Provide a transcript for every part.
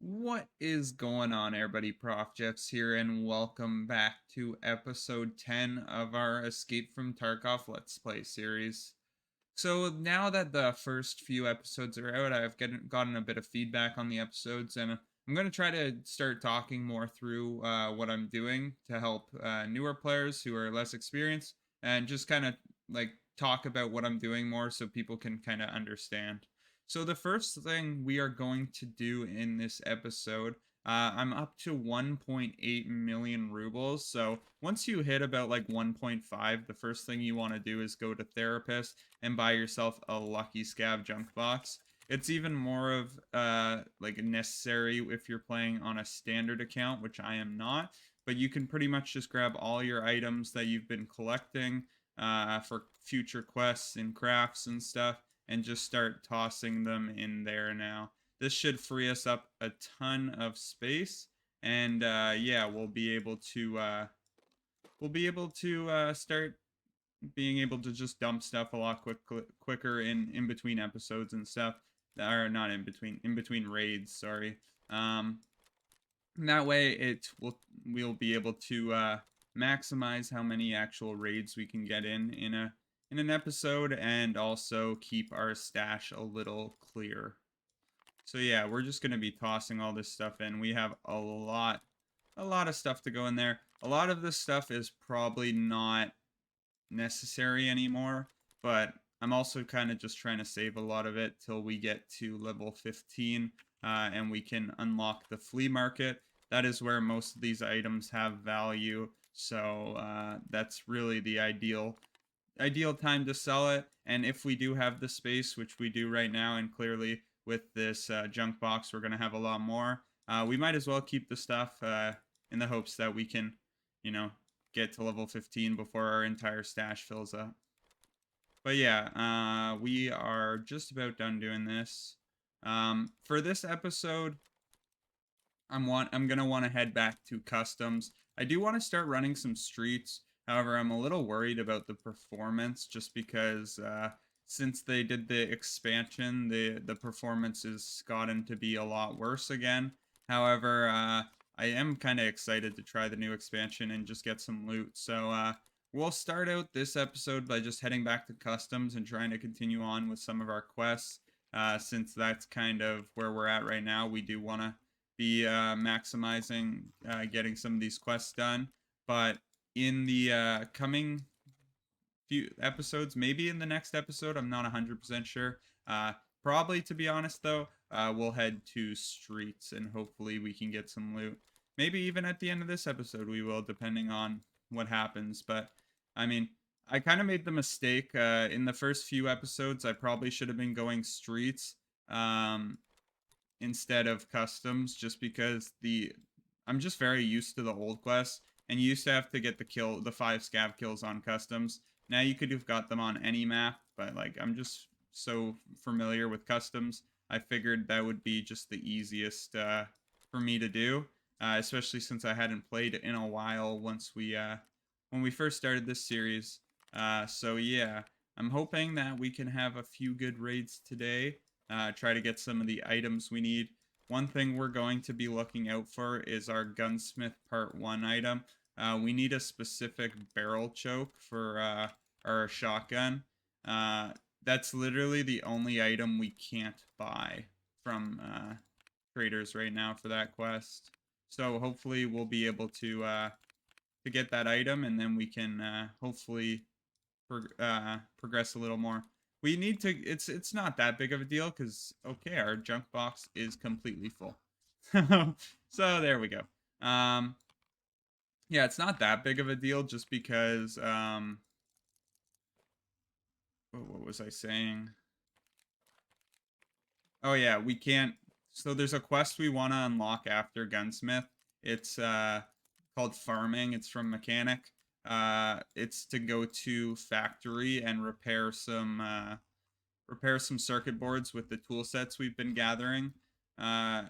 What is going on, everybody? Prof Jeffs here, and welcome back to episode 10 of our Escape from Tarkov Let's Play series. So, now that the first few episodes are out, gotten a bit of feedback on the episodes, and I'm going to try to start talking more through what I'm doing to help newer players who are less experienced, and just kind of like talk about what I'm doing more so people can kind of understand. So the first thing we are going to do in this episode, I'm up to 1.8 million rubles. So once you hit about like 1.5, the first thing you want to do is go to therapist and buy yourself a lucky scav junk box. It's even more of like necessary if you're playing on a standard account, which I am not. But you can pretty much just grab all your items that you've been collecting for future quests and crafts and stuff and just start tossing them in there now. This should free us up a ton of space, and yeah, we'll be able to start being able to just dump stuff a lot quicker in between episodes and stuff. Or not in between raids. Sorry. Um, that way, we'll be able to maximize how many actual raids we can get in an episode, and also keep our stash a little clear. So yeah, we're just gonna be tossing all this stuff in. We have a lot of stuff to go in there. A lot of this stuff is probably not necessary anymore, but I'm also kind of just trying to save a lot of it till we get to level 15 and we can unlock the flea market. That is where most of these items have value, so that's really the ideal time to sell it. And if we do have the space, which we do right now, and clearly with this junk box we're going to have a lot more, we might as well keep the stuff in the hopes that we can, you know, get to level 15 before our entire stash fills up. But yeah, we are just about done doing this. For this episode, I'm gonna want to head back to customs. I do want to start running some streets. However, I'm a little worried about the performance just because since they did the expansion, the performance has gotten to be a lot worse again. However, I am kind of excited to try the new expansion and just get some loot. So we'll start out this episode by just heading back to customs and trying to continue on with some of our quests. Since that's kind of where we're at right now, we do want to be maximizing getting some of these quests done. But in the coming few episodes, maybe in the next episode, I'm not 100% sure. Probably, to be honest, though, we'll head to streets and hopefully we can get some loot. Maybe even at the end of this episode, we will, depending on what happens. But I mean, I kind of made the mistake in the first few episodes. I probably should have been going streets. Instead of customs, just because I'm just very used to the old quests, and you used to have to get the 5 scav kills on customs. Now you could have got them on any map, but like I'm just so familiar with customs, I figured that would be just the easiest for me to do, especially since I hadn't played in a while once we when we first started this series. So yeah, I'm hoping that we can have a few good raids today. Try to get some of the items we need. One thing we're going to be looking out for is our gunsmith part 1 item. We need a specific barrel choke for our shotgun. That's literally the only item we can't buy from traders right now for that quest. So hopefully we'll be able to get that item, and then we can hopefully progress a little more. We need to. It's not that big of a deal because okay, our junk box is completely full. So there we go. Yeah, it's not that big of a deal just because what was I saying? Oh yeah, we can't. So there's a quest we want to unlock after gunsmith. It's called farming. It's from mechanic. It's to go to factory and repair some circuit boards with the tool sets we've been gathering. Uh,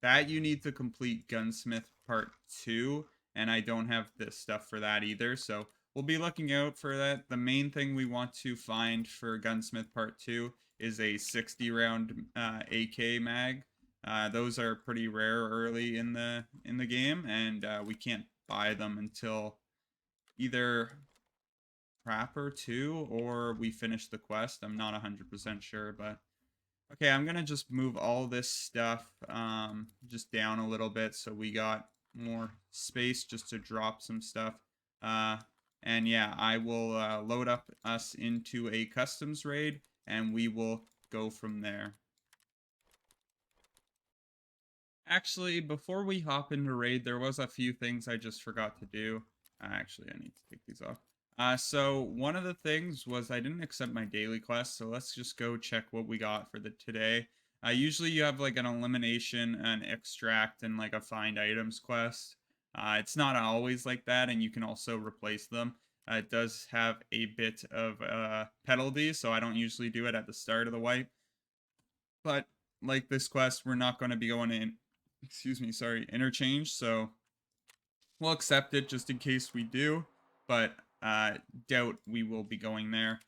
that you need to complete Gunsmith Part 2, and I don't have this stuff for that either, so we'll be looking out for that. The main thing we want to find for Gunsmith Part 2 is a 60 round AK mag. Those are pretty rare early in the game, and we can't buy them until either Trapper 2 or we finish the quest. I'm not 100% sure, but okay, I'm gonna just move all this stuff just down a little bit so we got more space just to drop some stuff. Uh, and yeah, I will load up us into a customs raid and we will go from there. Actually, before we hop into raid, there was a few things I just forgot to do. Actually, I need to take these off. So one of the things was I didn't accept my daily quest, so let's just go check what we got for the today. Usually you have like an elimination, an extract, and like a find items quest. It's not always like that, and you can also replace them. It does have a bit of penalty, so I don't usually do it at the start of the wipe. But like this quest, we're not going to be going in, excuse me, sorry, interchange, so we'll accept it just in case we do, but doubt we will be going there.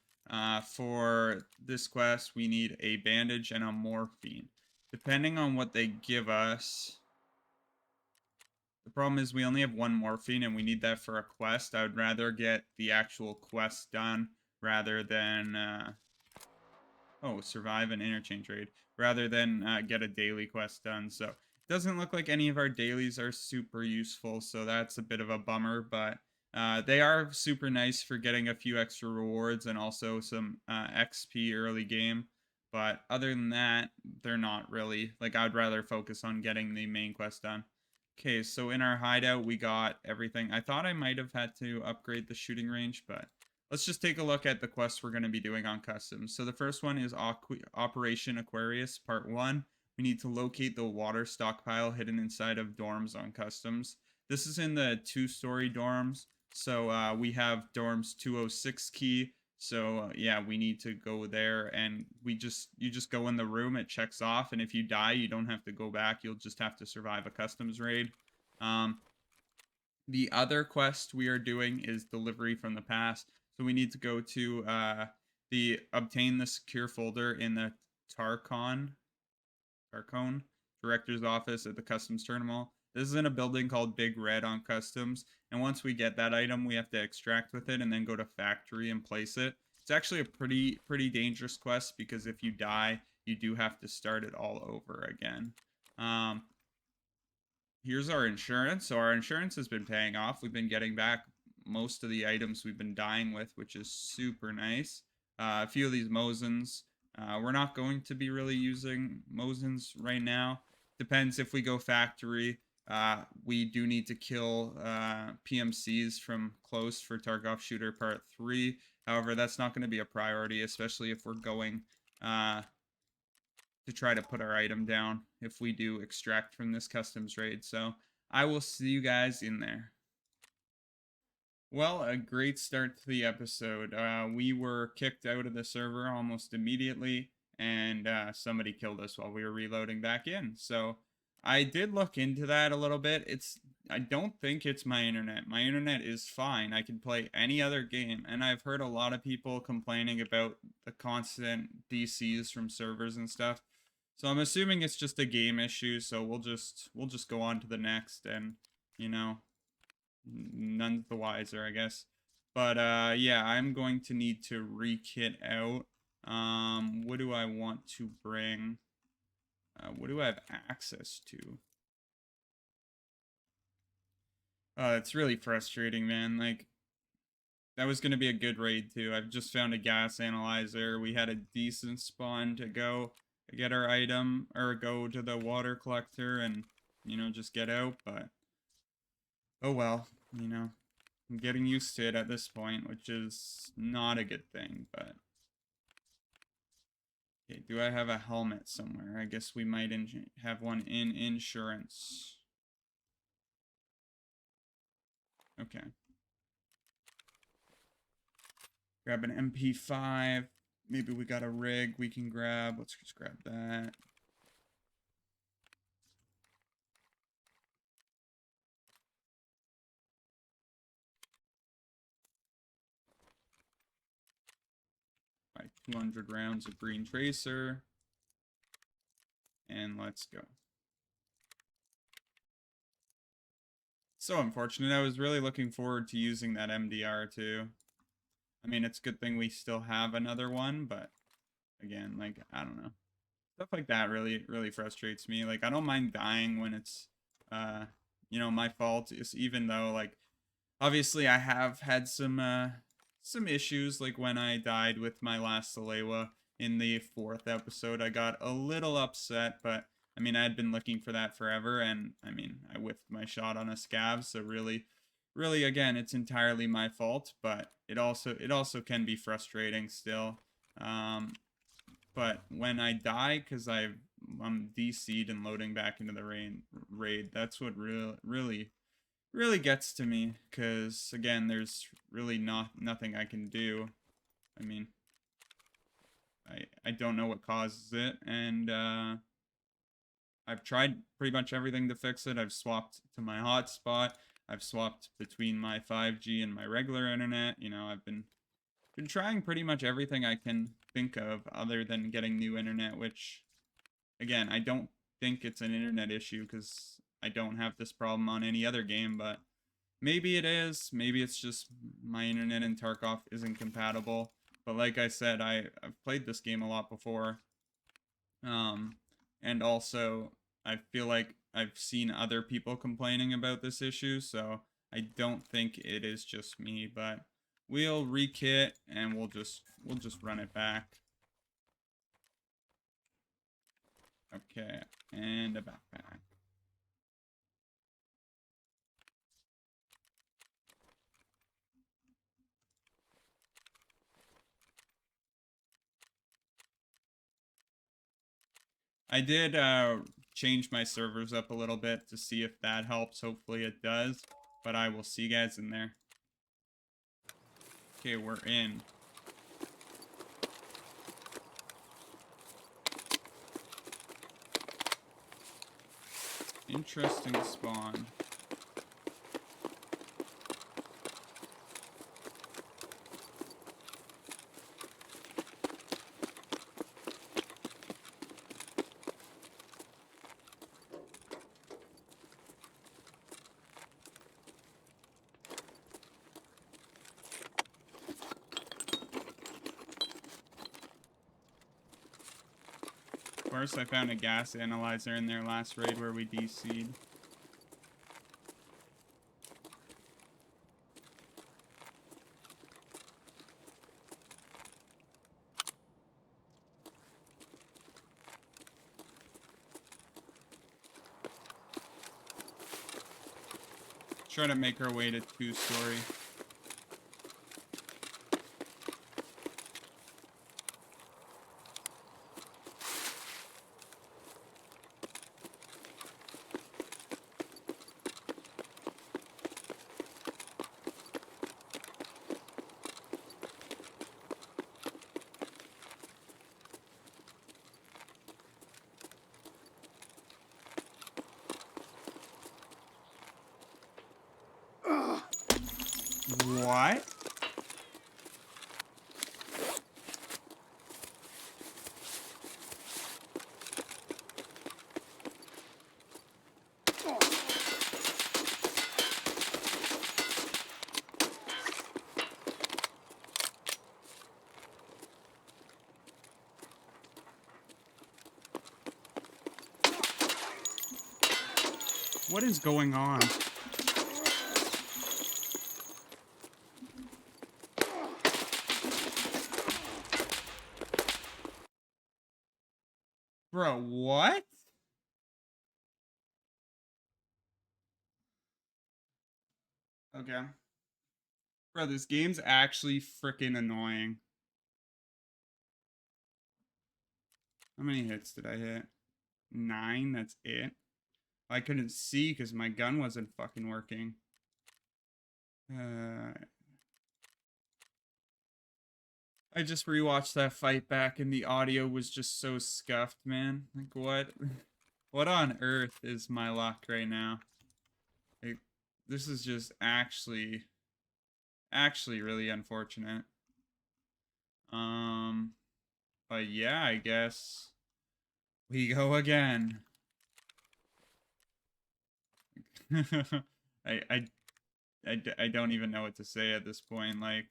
For this quest, we need a bandage and a morphine. Depending on what they give us, the problem is we only have one morphine and we need that for a quest. I would rather get the actual quest done rather than survive an interchange raid rather than get a daily quest done. So it doesn't look like any of our dailies are super useful, so that's a bit of a bummer, but they are super nice for getting a few extra rewards and also some XP early game. But other than that, they're not really. Like, I'd rather focus on getting the main quest done. Okay, so in our hideout, we got everything. I thought I might have had to upgrade the shooting range, but let's just take a look at the quests we're going to be doing on customs. So the first one is Operation Aquarius Part 1. We need to locate the water stockpile hidden inside of dorms on customs. This is in the 2-story dorms. So we have dorms 206 key. So yeah, we need to go there, and you just go in the room, it checks off, and if you die, you don't have to go back. You'll just have to survive a customs raid. The other quest we are doing is Delivery from the Past. So we need to go to the obtain the secure folder in the Tarkon director's office at the customs terminal. This is in a building called Big Red on customs. And once we get that item, we have to extract with it and then go to factory and place it. It's actually a pretty dangerous quest because if you die, you do have to start it all over again. Here's our insurance. So our insurance has been paying off. We've been getting back most of the items we've been dying with, which is super nice. A few of these Mosins. We're not going to be really using Mosins right now. Depends if we go factory. We do need to kill PMCs from close for Tarkov Shooter Part 3. However, that's not going to be a priority, especially if we're going to try to put our item down if we do extract from this customs raid. So I will see you guys in there. Well, a great start to the episode. We were kicked out of the server almost immediately, and somebody killed us while we were reloading back in. So I did look into that a little bit. I don't think it's my internet. My internet is fine. I can play any other game, and I've heard a lot of people complaining about the constant DCs from servers and stuff. So I'm assuming it's just a game issue, so we'll just go on to the next, and you know, none the wiser, I guess. But yeah, I'm going to need to re-kit out. What do I want to bring? What do I have access to? It's really frustrating, man. Like, that was going to be a good raid, too. I've just found a gas analyzer. We had a decent spawn to go get our item, or go to the water collector and, you know, just get out, but oh well, you know, I'm getting used to it at this point, which is not a good thing, but okay, do I have a helmet somewhere? I guess we might have one in insurance. Okay. Grab an MP5. Maybe we got a rig we can grab. Let's just grab that. Buy 200 rounds of green tracer. And let's go. So unfortunate. I was really looking forward to using that MDR too. I mean, it's a good thing we still have another one, but again, like, I don't know. Stuff like that really frustrates me. Like, I don't mind dying when it's uh my fault. It's even though, like, obviously I have had some issues, like when I died with my last Alewa in the 4th episode. I got a little upset, but I mean, I had been looking for that forever, and I mean, I whiffed my shot on a scav, so really again, it's entirely my fault, but it also can be frustrating still. Um but when I die because I'm DC'd and loading back into the raid, that's what really gets to me, because again, there's really nothing I can do. I mean, I don't know what causes it, and I've tried pretty much everything to fix it. I've swapped to my hotspot. I've swapped between my 5G and my regular internet. I've been trying pretty much everything I can think of other than getting new internet, which again, I don't think it's an internet issue because I don't have this problem on any other game, but maybe it is. Maybe it's just my internet in Tarkov isn't compatible. But like I said, I've played this game a lot before. Um, and also, I feel like I've seen other people complaining about this issue, so I don't think it is just me, but we'll rekit and we'll just run it back. Okay, and a backpack. I did change my servers up a little bit to see if that helps. Hopefully it does, but I will see you guys in there. Okay, we're in. Interesting spawn. Of course, I found a gas analyzer in their last raid where we DC'd. Try to make our way to 2-story. What? What is going on? Bro, what? Okay. Bro, this game's actually freaking annoying. How many hits did I hit? 9, that's it. I couldn't see because my gun wasn't fucking working. I just rewatched that fight back and the audio was just so scuffed, man. Like, what? What on earth is my luck right now? Like, this is just actually really unfortunate. But yeah, I guess we go again. I, I, I don't even know what to say at this point. Like,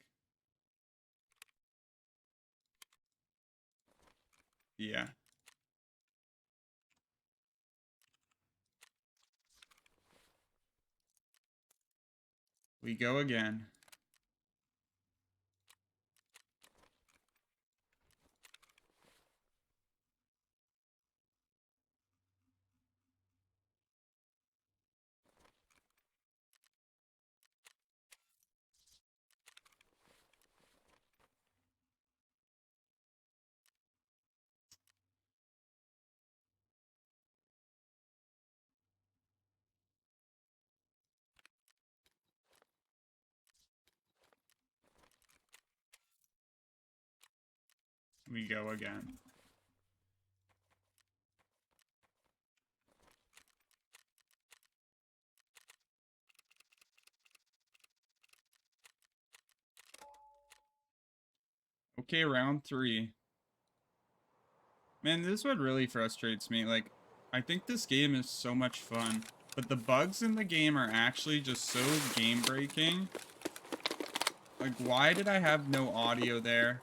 yeah. We go again. We go again. Okay, round 3. Man, this is what really frustrates me. Like, I think this game is so much fun, but the bugs in the game are actually just so game-breaking. Like, why did I have no audio there?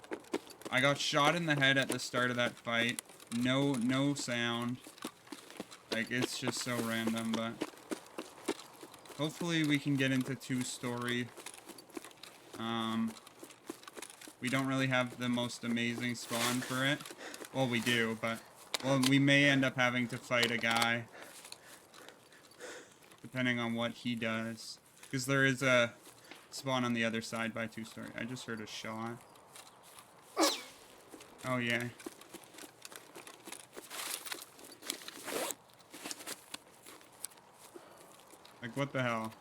I got shot in the head at the start of that fight. No sound. Like, it's just so random, but... hopefully we can get into 2-story. We don't really have the most amazing spawn for it. Well, we do, but... well, we may end up having to fight a guy. Depending on what he does. Because there is a spawn on the other side by 2-story. I just heard a shot. Oh, yeah. Like, what the hell?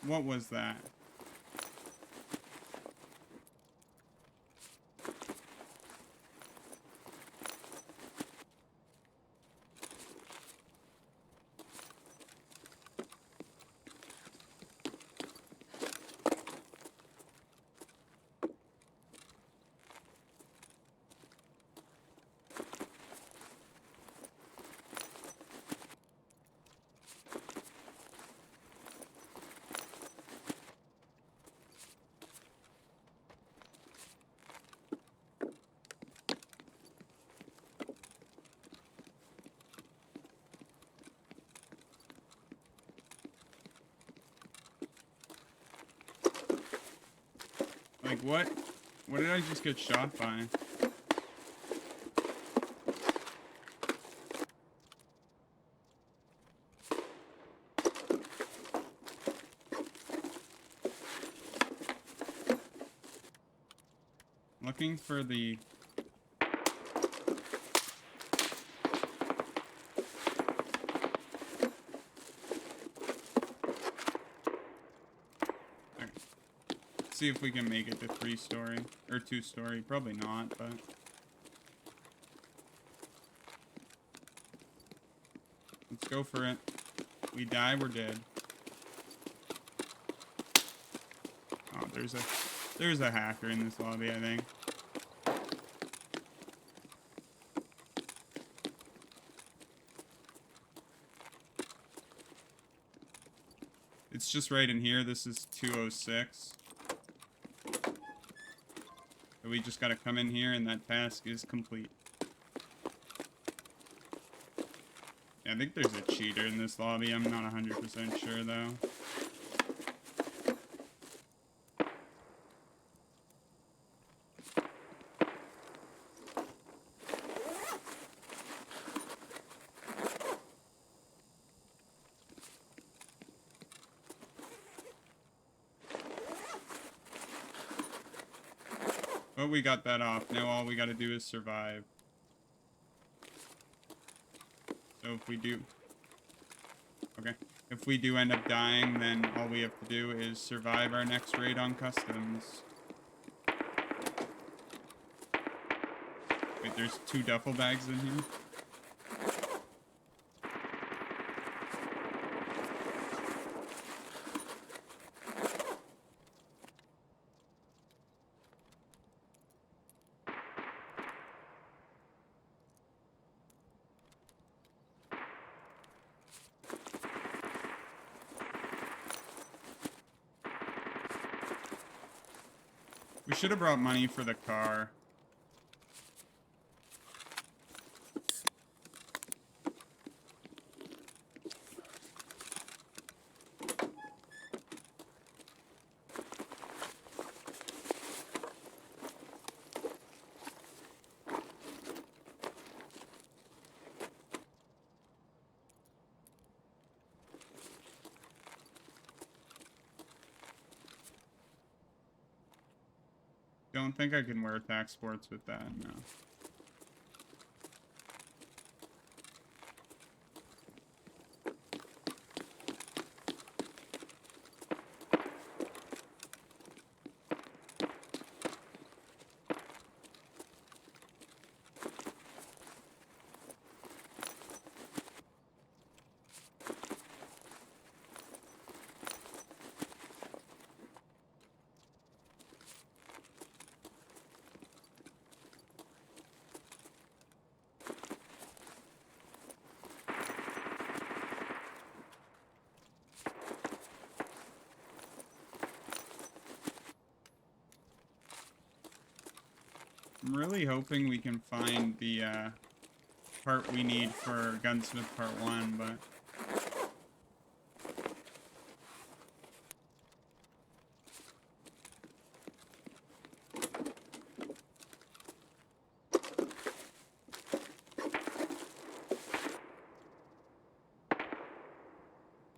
What was that? Like, what? What did I just get shot by? Looking for the... okay. See if we can make it to 3-story. Or 2-story. Probably not, but... let's go for it. We die, we're dead. Oh, there's a hacker in this lobby, I think. It's just right in here. This is 206. So we just gotta come in here and that task is complete. Yeah, I think there's a cheater in this lobby. I'm not 100% sure though. But we got that off. Now all we gotta do is survive. So if we do... okay. If we do end up dying, then all we have to do is survive our next raid on customs. Wait, there's 2 duffel bags in here? should have brought money for the car. Don't think I can wear attack sports with that, no. I'm really hoping we can find the part we need for Gunsmith Part 1, but...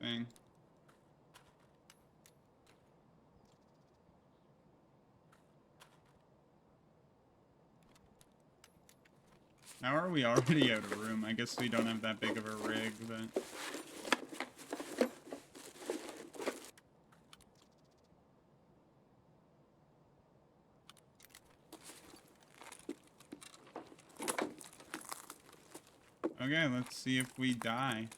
Dang. How are we already out of room? I guess we don't have that big of a rig, but... Okay, let's see if we die.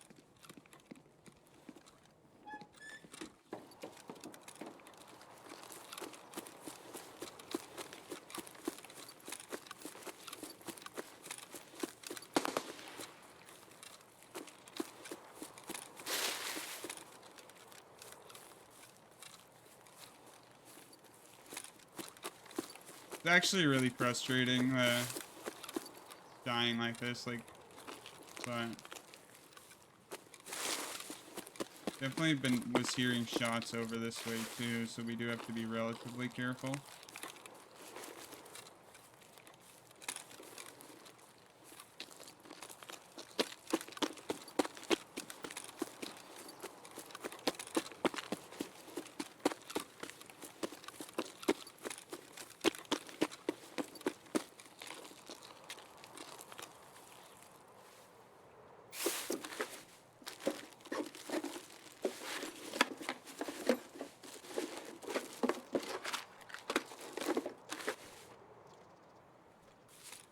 It's actually really frustrating, dying like this, like, but definitely was hearing shots over this way too, so we do have to be relatively careful.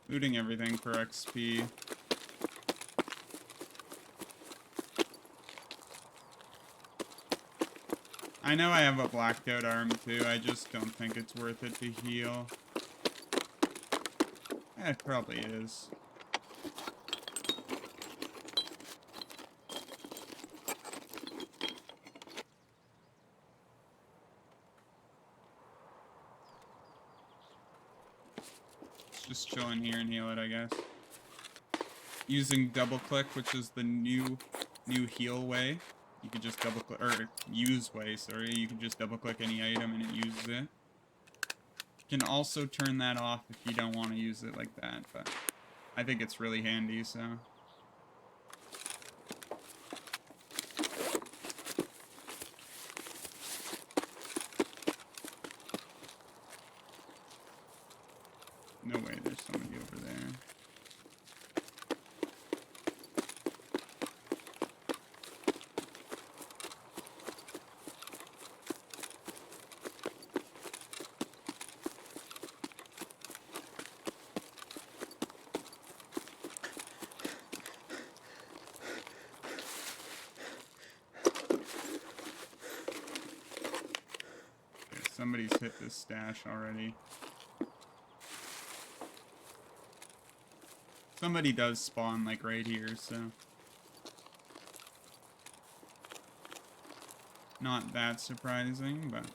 Looting everything for XP. I know I have a blacked out arm too, I just don't think it's worth it to heal. It probably is. Just chill in here and heal it, I guess. Using double click, which is the new heal way. You can just double click, or use way, sorry. You can just double click any item and it uses it. You can also turn that off if you don't want to use it like that, but I think it's really handy, so. No way, there's somebody over there. Okay, somebody's hit this stash already. Somebody does spawn, like, right here, so... Not that surprising, but...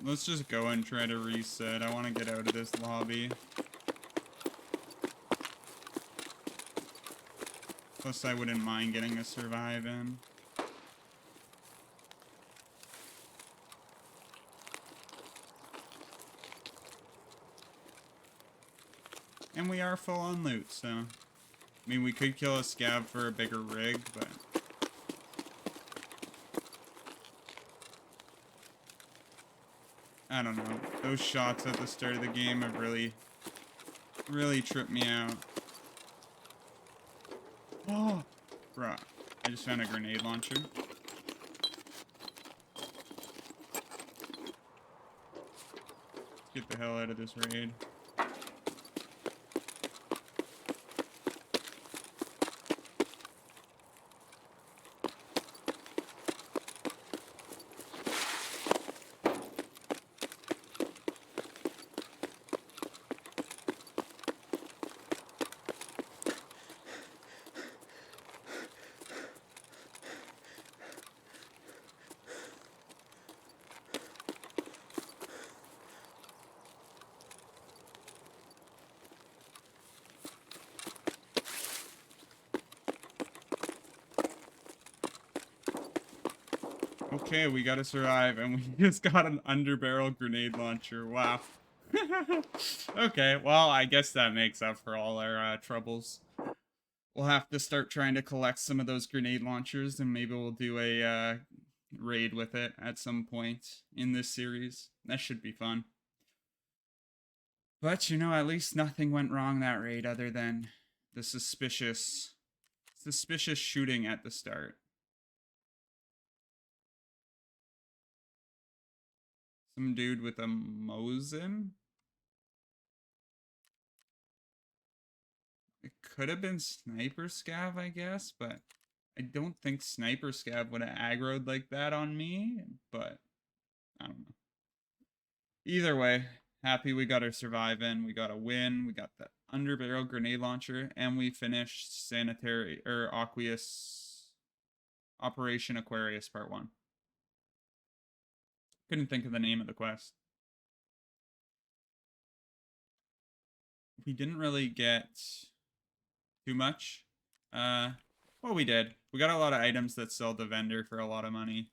let's just go and try to reset. I want to get out of this lobby. Plus, I wouldn't mind getting a survive in. And we are full on loot, so... I mean, we could kill a scav for a bigger rig, but... I don't know. Those shots at the start of the game have really tripped me out. Oh! Bruh. I just found a grenade launcher. Let's get the hell out of this raid. Okay, we gotta survive, and we just got an underbarrel grenade launcher. Wow. Okay, well, I guess that makes up for all our troubles. We'll have to start trying to collect some of those grenade launchers, and maybe we'll do a raid with it at some point in this series. That should be fun. But, you know, at least nothing went wrong that raid other than the suspicious shooting at the start. Some dude with a Mosin? It could have been Sniper Scav, I guess, but I don't think Sniper Scav would have aggroed like that on me, but I don't know. Either way, happy we got our survive in, we got a win, we got the underbarrel grenade launcher, and we finished Sanitary, or Aqueous, Operation Aquarius Part 1. Couldn't think of the name of the quest. We didn't really get too much. Well, we did. We got a lot of items that sell the vendor for a lot of money.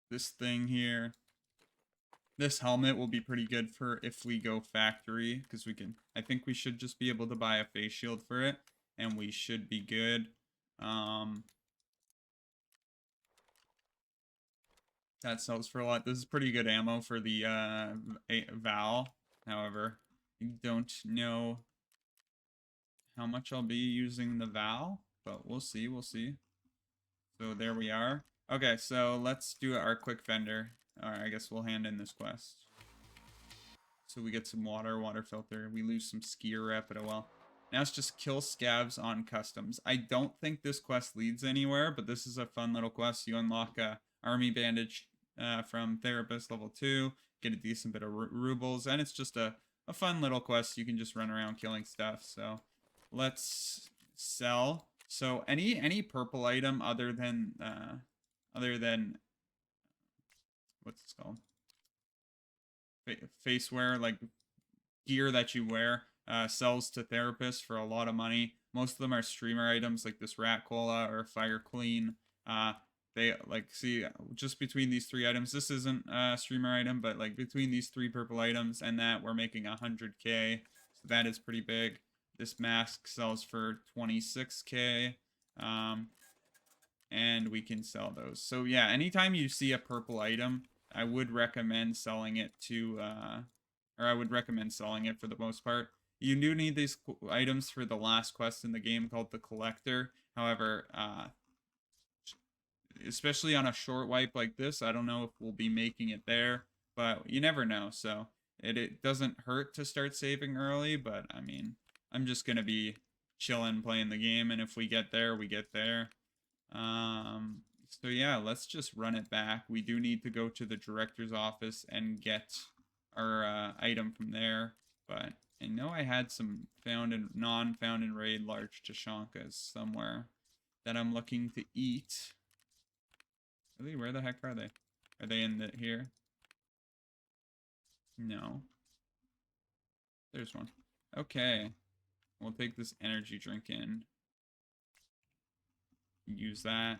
This thing here. This helmet will be pretty good for if we go factory, because we can... I think we should just be able to buy a face shield for it, and we should be good. That sells for a lot. This is pretty good ammo for the Val. However, I don't know how much I'll be using the Val, but we'll see, we'll see. So there we are. Okay, so let's do our quick vendor. Alright, I guess we'll hand in this quest. So we get some water filter. We lose some skier rep, but oh well. Now it's just kill scavs on customs. I don't think this quest leads anywhere, but this is a fun little quest. You unlock a army bandage from therapist level 2, get a decent bit of rubles, and it's just a fun little quest. You can just run around killing stuff. So let's sell. So any purple item other than what's it called? Face wear, like gear that you wear, sells to therapists for a lot of money. Most of them are streamer items like this rat cola or fire clean. They like, see, just between these three items, this isn't a streamer item, but like between these three purple items and that, we're making 100k. So that is pretty big. This mask sells for 26k. And we can sell those. So yeah, anytime you see a purple item, I would recommend selling it to, or I would recommend selling it for the most part. You do need these items for the last quest in the game called the Collector. However, especially on a short wipe like this, I don't know if we'll be making it there, but you never know. So it doesn't hurt to start saving early, but I mean, I'm just going to be chilling playing the game, and if we get there, we get there. So yeah, let's just run it back. We do need to go to the director's office and get our item from there, but I know I had some found and non-found in raid large Tashankas somewhere that I'm looking to eat. Really, where the heck are they? Are they in the here? No. There's one. Okay. We'll take this energy drink in. Use that.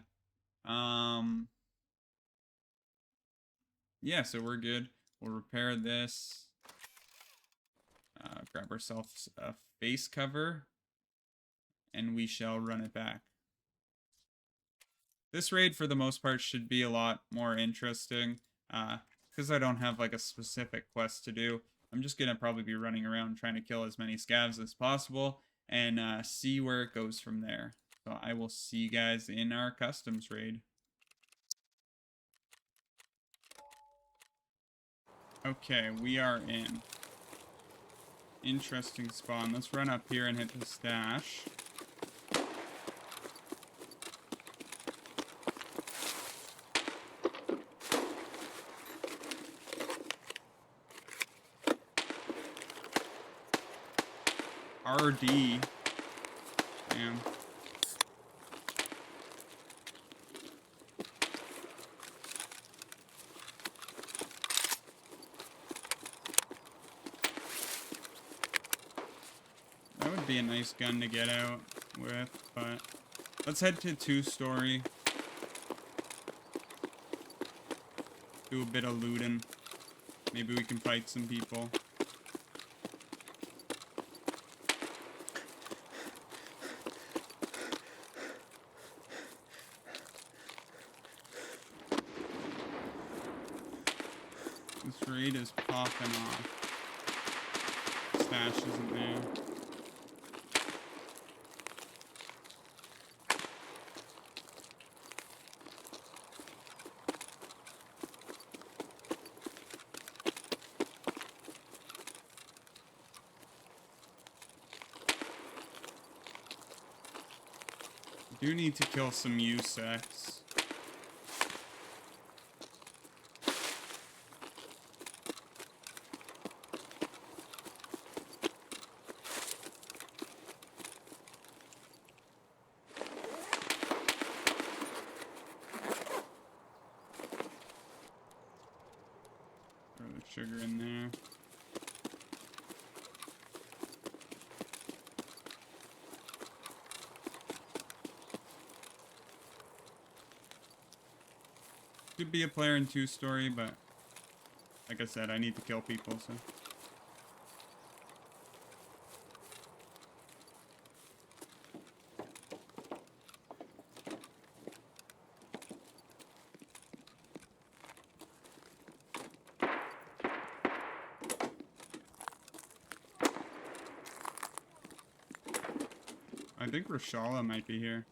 Yeah, so we're good. We'll repair this. Grab ourselves a face cover. And we shall run it back. This raid, for the most part, should be a lot more interesting. Because I don't have, like, a specific quest to do. I'm just going to probably be running around trying to kill as many scavs as possible. And see where it goes from there. So I will see you guys in our customs raid. Okay, we are in. Interesting spawn. Let's run up here and hit the stash. RD. Damn. That would be a nice gun to get out with, but let's head to 2-story. Do a bit of looting. Maybe we can fight some people. This raid is popping off. Stash isn't there. I do need to kill some Usex. Throw the sugar in there. Could be a player in 2-story, but like I said, I need to kill people, so. I think Rashala might be here.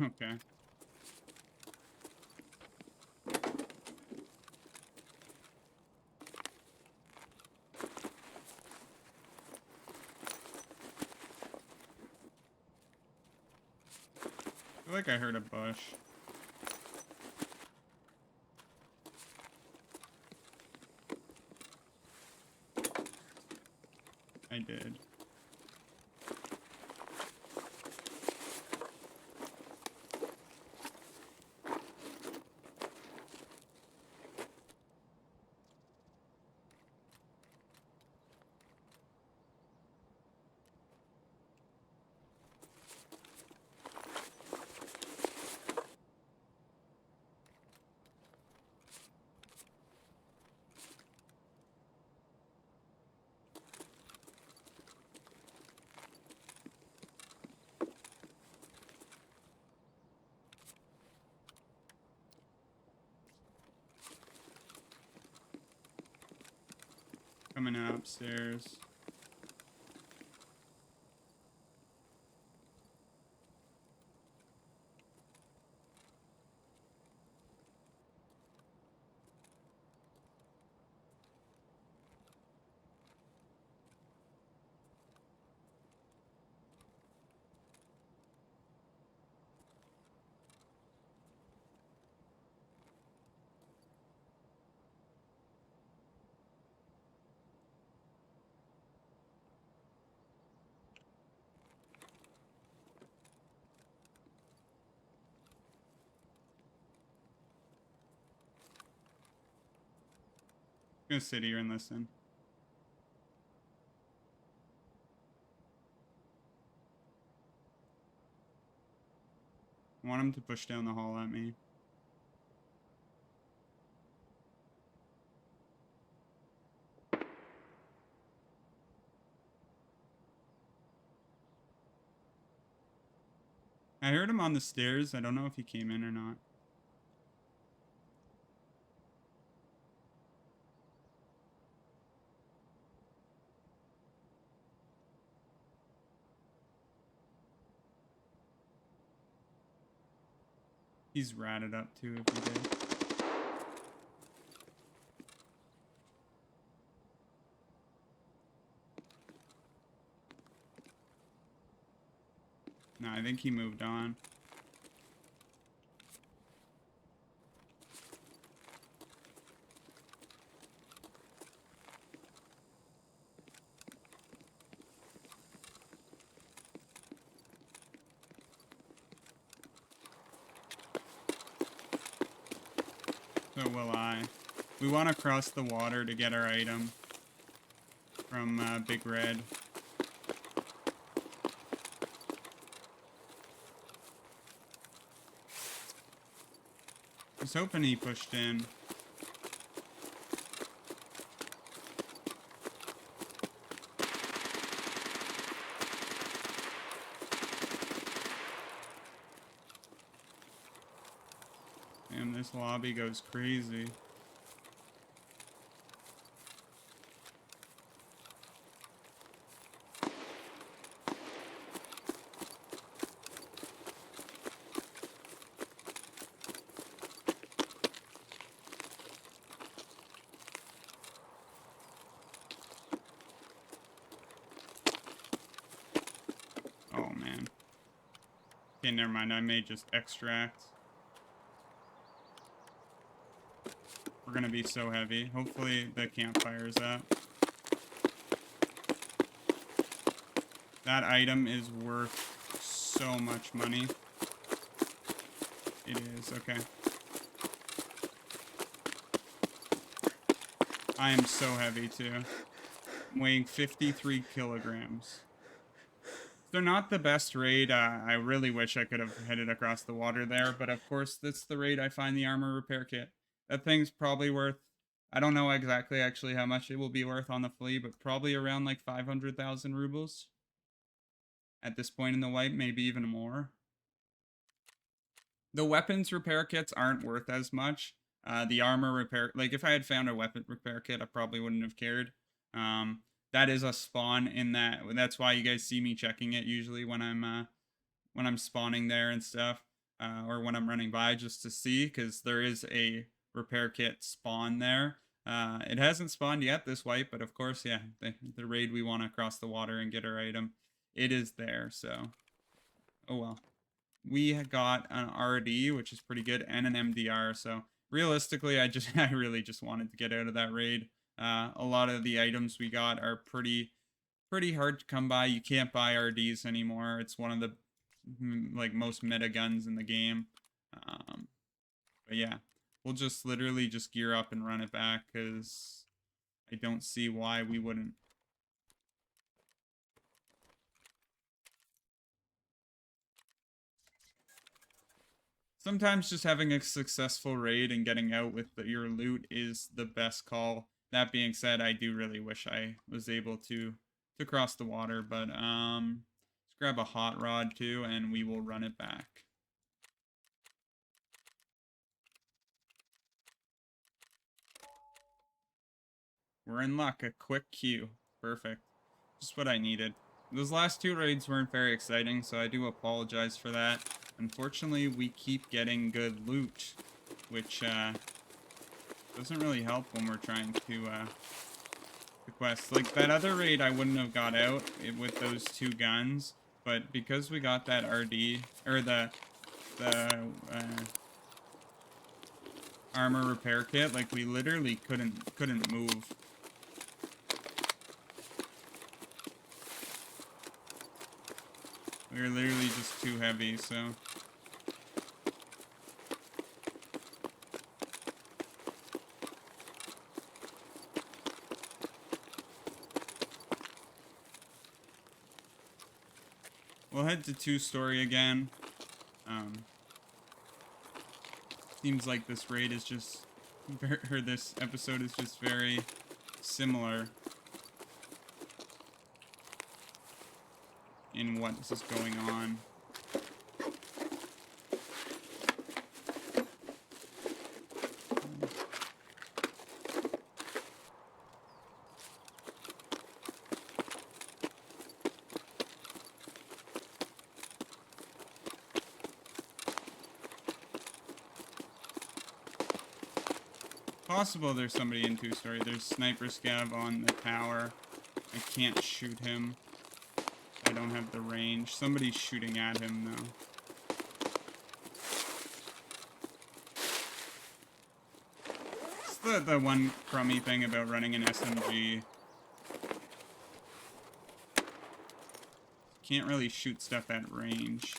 Okay. I feel like I heard a bush. I did. Coming upstairs. I'm gonna sit here and listen. I want him to push down the hall at me. I heard him on the stairs. I don't know if he came in or not. He's ratted up too if he did. No, I think he moved on. So will I. We want to cross the water to get our item from Big Red. I was hoping he pushed in. Damn, this lobby goes crazy. Oh, man. Okay, never mind. I may just extract. We're gonna be so heavy. Hopefully the campfire's up. That item is worth so much money. It is, okay. I am so heavy too. I'm weighing 53 kilograms. They're not the best raid. I really wish I could have headed across the water there, but of course that's the raid I find the armor repair kit. That thing's probably worth, I don't know exactly actually how much it will be worth on the flea, but probably around like 500,000 rubles. At this point in the wipe, maybe even more. The weapons repair kits aren't worth as much. The armor repair, like if I had found a weapon repair kit, I probably wouldn't have cared. That is a spawn in that. That's why you guys see me checking it usually when I'm spawning there and stuff, or when I'm running by just to see, because there is a repair kit spawn there. It hasn't spawned yet this wipe, but of course, yeah, the raid we want to cross the water and get our item, it is there. So, oh well. We got an RD, which is pretty good, and an MDR. So realistically, I really just wanted to get out of that raid. A lot of the items we got are pretty hard to come by. You can't buy RDs anymore. It's one of the like most meta guns in the game. But yeah, we'll just literally just gear up and run it back because I don't see why we wouldn't. Sometimes just having a successful raid and getting out with your loot is the best call. That being said, I do really wish I was able to cross the water, but let's grab a hot rod too and we will run it back. We're in luck. A quick queue. Perfect. Just what I needed. Those last 2 raids weren't very exciting, so I do apologize for that. Unfortunately, we keep getting good loot, which doesn't really help when we're trying to quest. Like, that other raid I wouldn't have got out with those 2 guns, but because we got that RD, or the armor repair kit, like, we literally couldn't move. We were literally just too heavy, so... We'll head to 2-story again. Seems like this raid is just... or this episode is just very similar in what is going on. Possible there's somebody in 2-story. There's Sniper Scav on the tower. I can't shoot him. I don't have the range. Somebody's shooting at him, though. It's the one crummy thing about running an SMG. Can't really shoot stuff at range.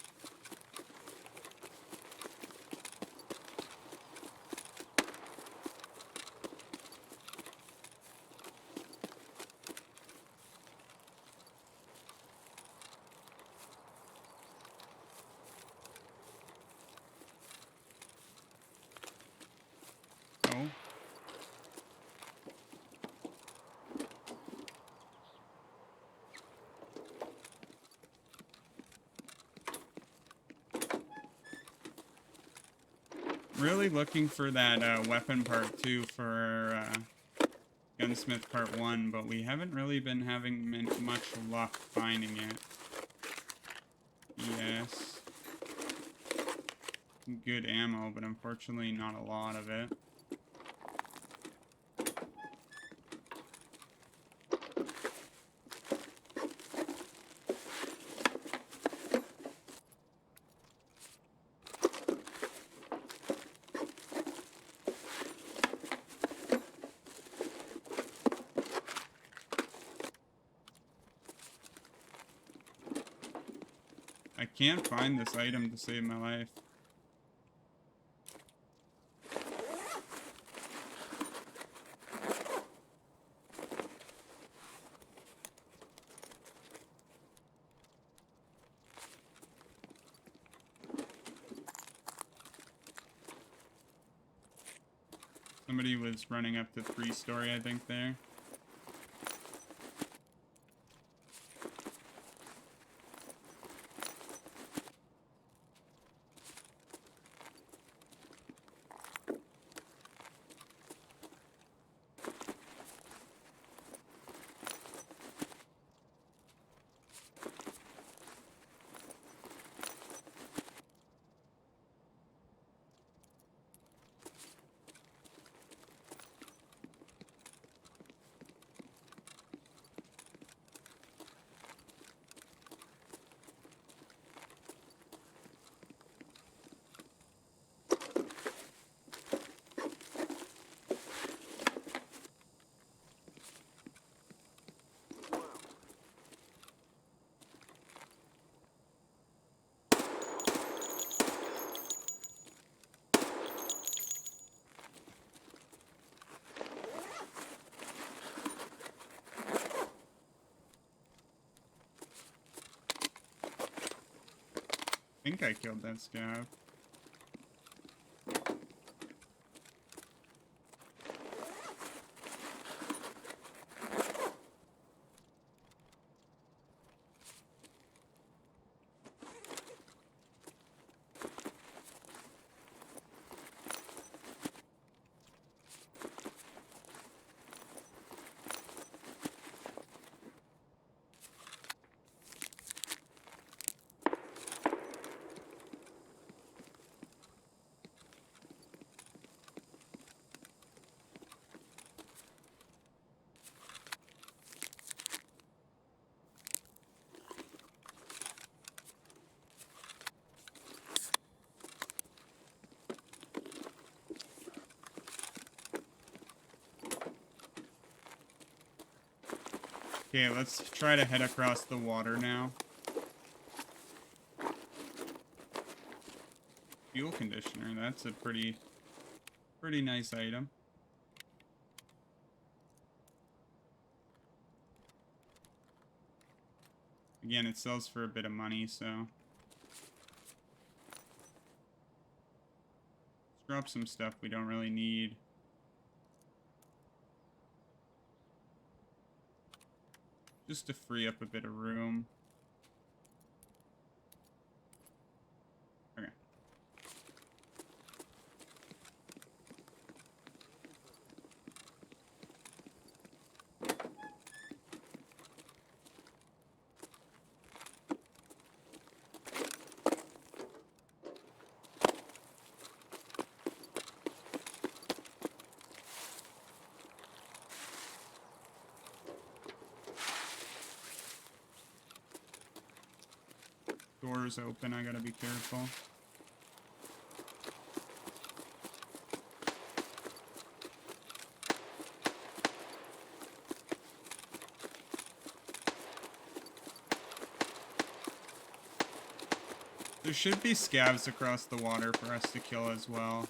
Really looking for that weapon part 2 for Gunsmith part 1, but we haven't really been having much luck finding it. Yes. Good ammo, but unfortunately not a lot of it. I can't find this item to save my life. Somebody was running up to 3-story, I think, there. I think I killed that scav. Okay, let's try to head across the water now. Fuel conditioner, that's a pretty nice item. Again, it sells for a bit of money, so. Let's drop some stuff we don't really need. Just to free up a bit of room. Okay. Doors open, I gotta be careful. There should be scavs across the water for us to kill as well.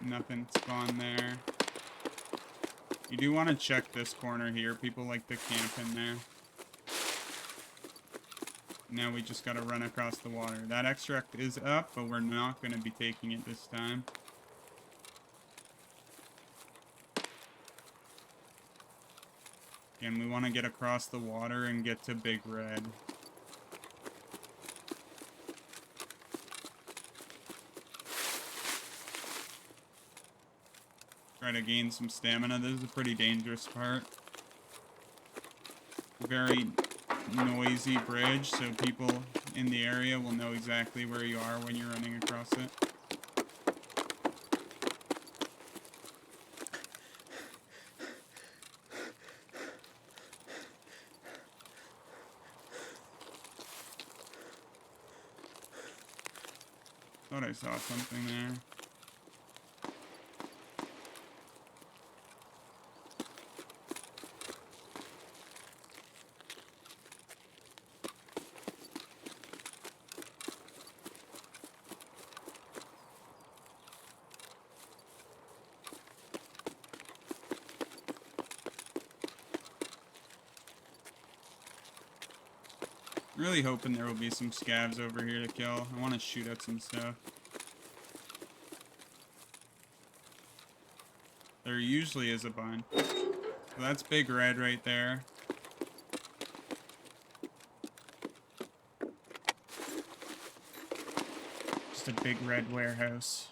Nothing spawned there. You do want to check this corner here. People like to camp in there. Now we just gotta run across the water. That extract is up, but we're not gonna be taking it this time. Again, we want to get across the water and get to Big Red. Try to gain some stamina. This is a pretty dangerous part. Very noisy bridge, so people in the area will know exactly where you are when you're running across it. Thought I saw something there. Really hoping there will be some scavs over here to kill. I want to shoot at some stuff. There usually is a bunch. So that's Big Red right there. Just a Big Red warehouse.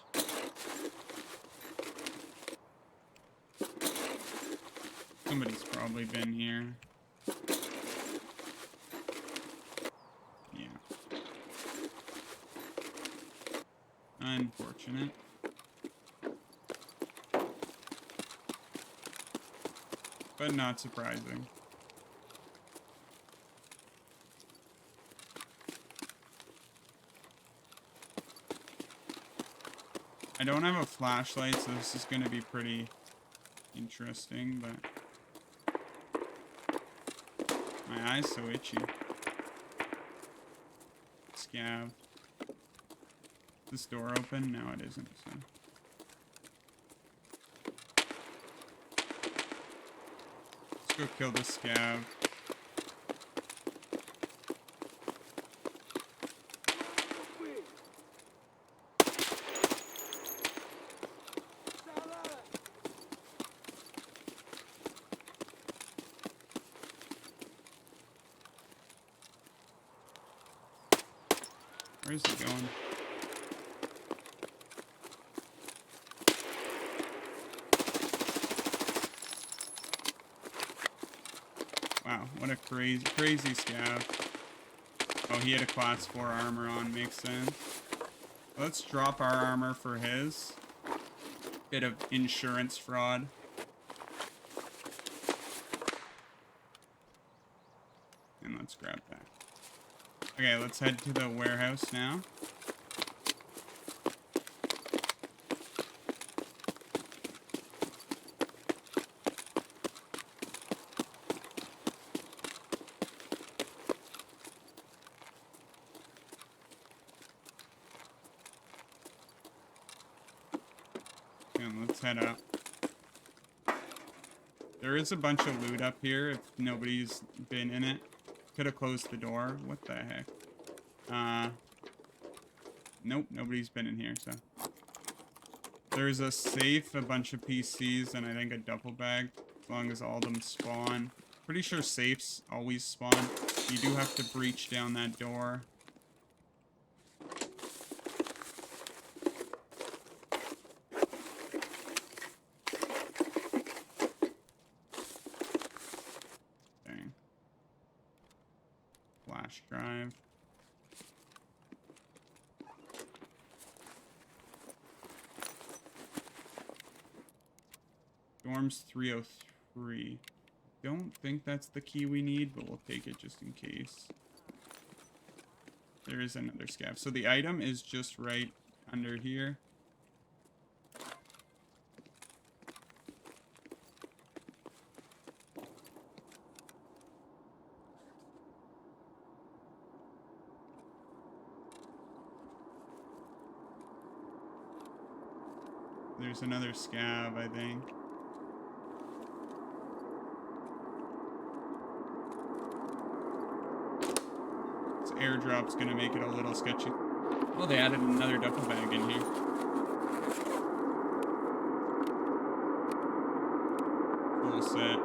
Somebody's probably been here. Unfortunate. But not surprising. I don't have a flashlight, so this is going to be pretty interesting, but my eye's so itchy. Scav. This door open? No, it isn't. So. Let's go kill this scav. Where's he going? What a crazy scav. Oh, he had a class 4 armor on. Makes sense. Let's drop our armor for his. Bit of insurance fraud. And let's grab that. Okay, let's head to the warehouse now. And let's head up. There is a bunch of loot up here if nobody's been in it. Could have closed the door. What the heck? Nope, nobody's been in here, so. There's a safe, a bunch of PCs, and I think a duffel bag, as long as all of them spawn. Pretty sure safes always spawn. You do have to breach down that door. Dang. Flash drive. Dorms 303. Don't think that's the key we need, but we'll take it just in case. There is another scav. So the item is just right under here. There's another scav, I think. Airdrop's gonna make it a little sketchy. Oh, they added another duffel bag in here. Full set.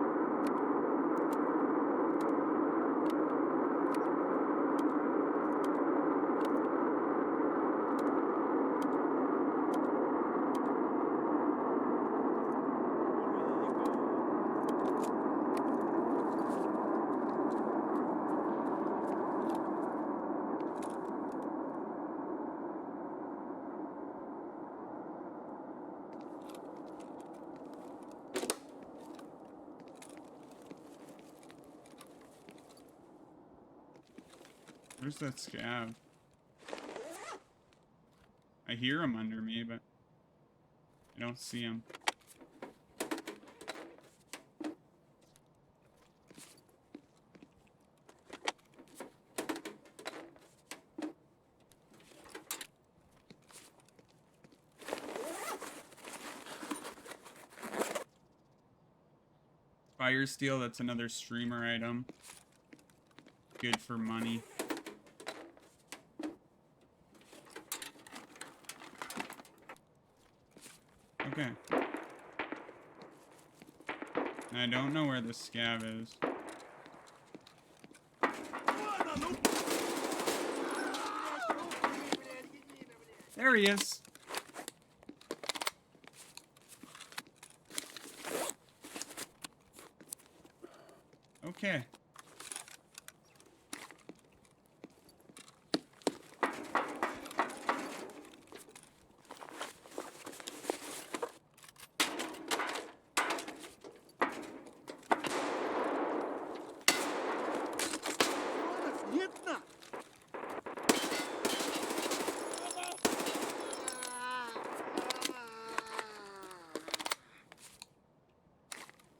Where's that scav? I hear him under me, but I don't see him. Fire steel, that's another streamer item. Good for money. Okay. I don't know where the scav is. There he is. Okay.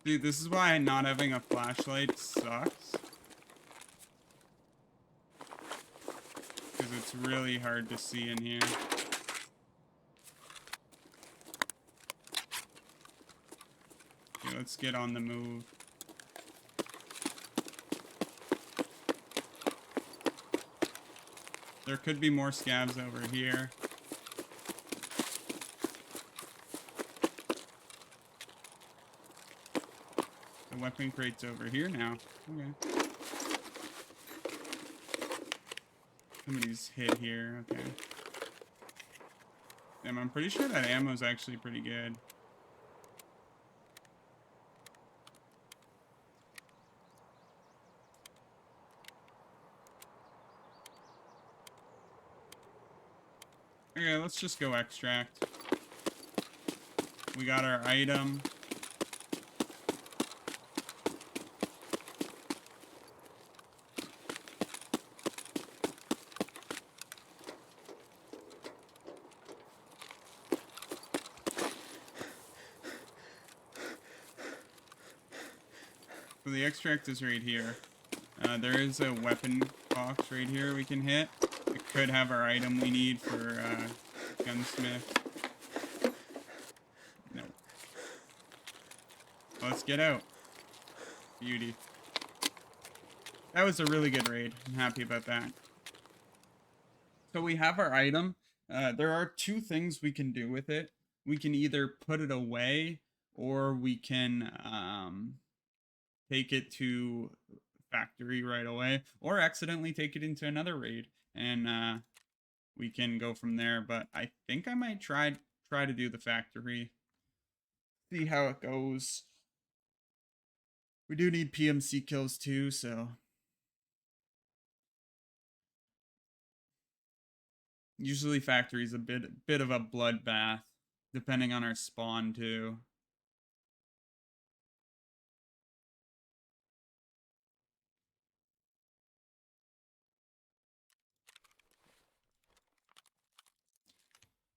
Dude, this is why not having a flashlight sucks. Because it's really hard to see in here. Okay, let's get on the move. There could be more scavs over here. The weapon crate's over here now. Okay. Somebody's hit here. Okay. Damn, I'm pretty sure that ammo's actually pretty good. Okay, let's just go extract. We got our item. So the extract is right here. There is a weapon box right here we can hit. It could have our item we need for gunsmith. No. Let's get out. Beauty. That was a really good raid. I'm happy about that. So we have our item. There are two things we can do with it. We can either put it away or we can take it to factory right away or accidentally take it into another raid and we can go from there. But I think I might try to do the factory. See how it goes. We do need PMC kills too, so usually factory's a bit of a bloodbath, depending on our spawn too.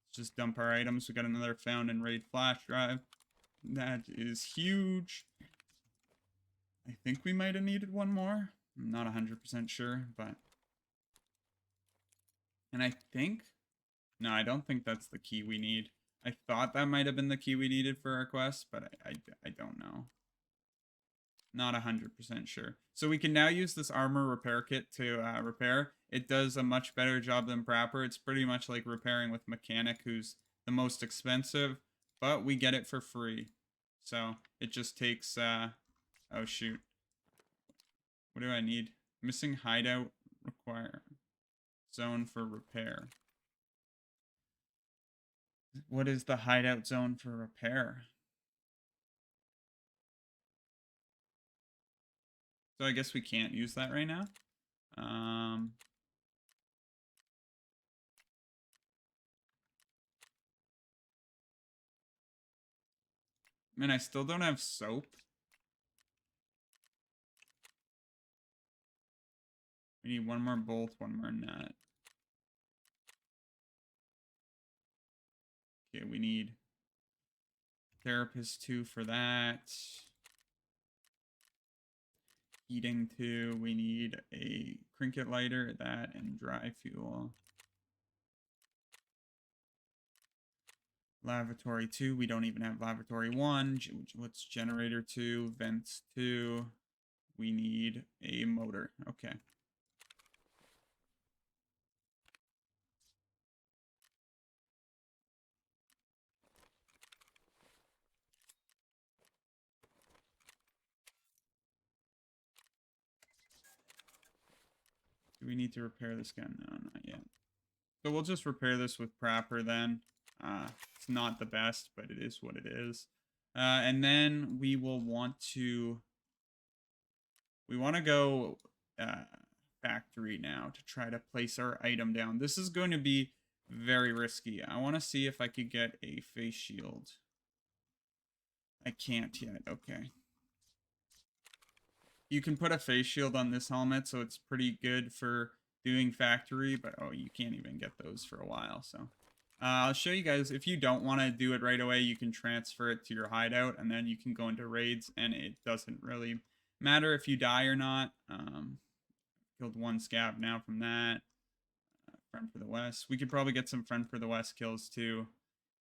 Let's just dump our items. We got another found in raid flash drive. That is huge. I think we might have needed one more. I'm not 100% sure, but... And I think... No, I don't think that's the key we need. I thought that might have been the key we needed for our quest, but I don't know. Not 100% sure. So we can now use this armor repair kit to repair. It does a much better job than Prapper. It's pretty much like repairing with Mechanic, who's the most expensive, but we get it for free. So it just takes... oh, shoot. What do I need? Missing hideout require zone for repair. What is the hideout zone for repair? So I guess we can't use that right now. Man, I still don't have soap. We need one more bolt, one more nut. Okay, we need therapist 2 for that. Heating 2. We need a trinket lighter, that, and dry fuel. Lavatory 2. We don't even have lavatory 1. What's generator 2? Vents 2. We need a motor. Okay. Do we need to repair this gun? No, not yet. So we'll just repair this with Prapper then. It's not the best, but it is what it is. And then we will want to... We want to go factory now to try to place our item down. This is going to be very risky. I want to see if I could get a face shield. I can't yet. Okay. You can put a face shield on this helmet, so it's pretty good for doing factory, but oh, you can't even get those for a while, so... I'll show you guys, if you don't want to do it right away, you can transfer it to your hideout, and then you can go into raids, and it doesn't really matter if you die or not. Killed one scab now from that. Friend for the West. We could probably get some Friend for the West kills, too.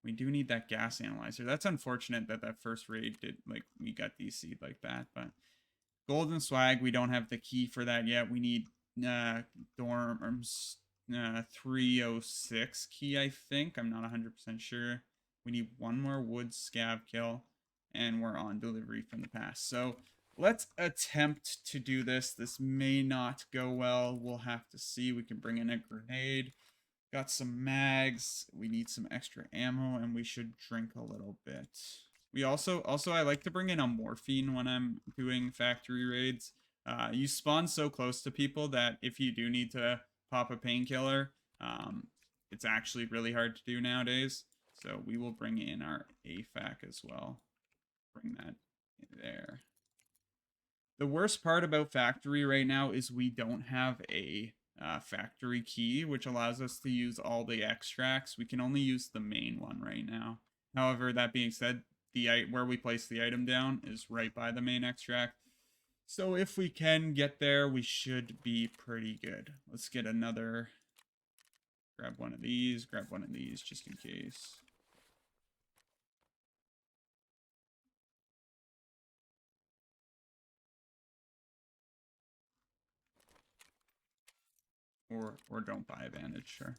We do need that gas analyzer. That's unfortunate that that first raid did, like, we got DC'd like that, but... Golden swag, we don't have the key for that yet. We need dorms 306 key, I think. I'm not 100% sure. We need one more wood scab kill, and we're on delivery from the past. So let's attempt to do this. This may not go well. We'll have to see. We can bring in a grenade. Got some mags. We need some extra ammo, and we should drink a little bit. We also I like to bring in a morphine when I'm doing factory raids. You spawn so close to people that if you do need to pop a painkiller, it's actually really hard to do nowadays. So we will bring in our AFAC as well. Bring that in there. The worst part about factory right now is we don't have a factory key, which allows us to use all the extracts. We can only use the main one right now. However, that being said, the where we place the item down is right by the main extract. So if we can get there, we should be pretty good. Let's get another. Grab one of these, just in case. Or don't buy a bandage, sure.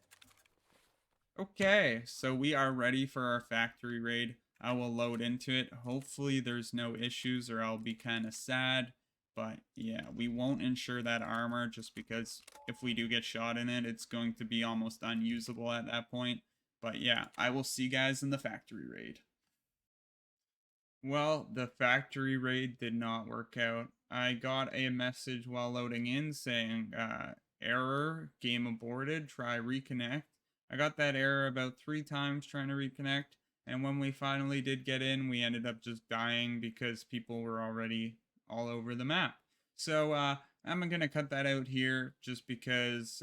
Okay, so we are ready for our factory raid. I will load into it. Hopefully there's no issues or I'll be kind of sad. But yeah, we won't insure that armor just because if we do get shot in it, it's going to be almost unusable at that point. But yeah, I will see you guys in the factory raid. Well, the factory raid did not work out. I got a message while loading in saying, error, game aborted, try reconnect. I got that error about 3 times trying to reconnect, and when we finally did get in, we ended up just dying because people were already all over the map. So, I'm gonna cut that out here just because,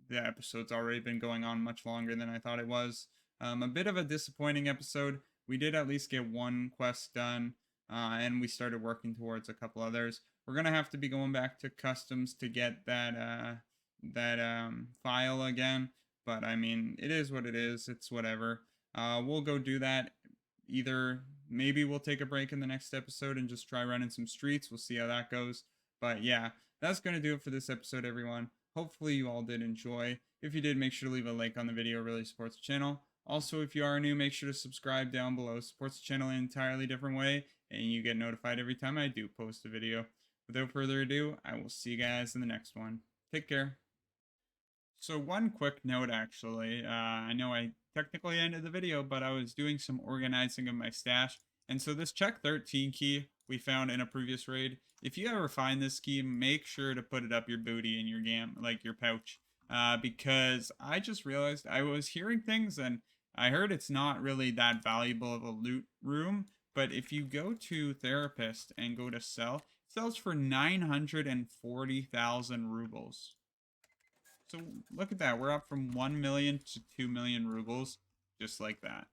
the episode's already been going on much longer than I thought it was. A bit of a disappointing episode. We did at least get one quest done, and we started working towards a couple others. We're gonna have to be going back to customs to get that file again. But I mean, it is what it is. It's whatever. We'll go do that. Either maybe we'll take a break in the next episode and just try running some streets. We'll see how that goes. But yeah, that's gonna do it for this episode, everyone. Hopefully you all did enjoy. If you did, make sure to leave a like on the video. It really supports the channel. Also, if you are new, make sure to subscribe down below. It supports the channel in an entirely different way, and you get notified every time I do post a video. Without further ado, I will see you guys in the next one. Take care. So one quick note, actually. I know I technically ended the video, but I was doing some organizing of my stash. And so this check 13 key we found in a previous raid. If you ever find this key, make sure to put it up your booty in your like your pouch. Because I just realized I was hearing things and I heard it's not really that valuable of a loot room. But if you go to therapist and go to sell, it sells for 940,000 rubles. So look at that. We're up from 1 million to 2 million rubles, just like that.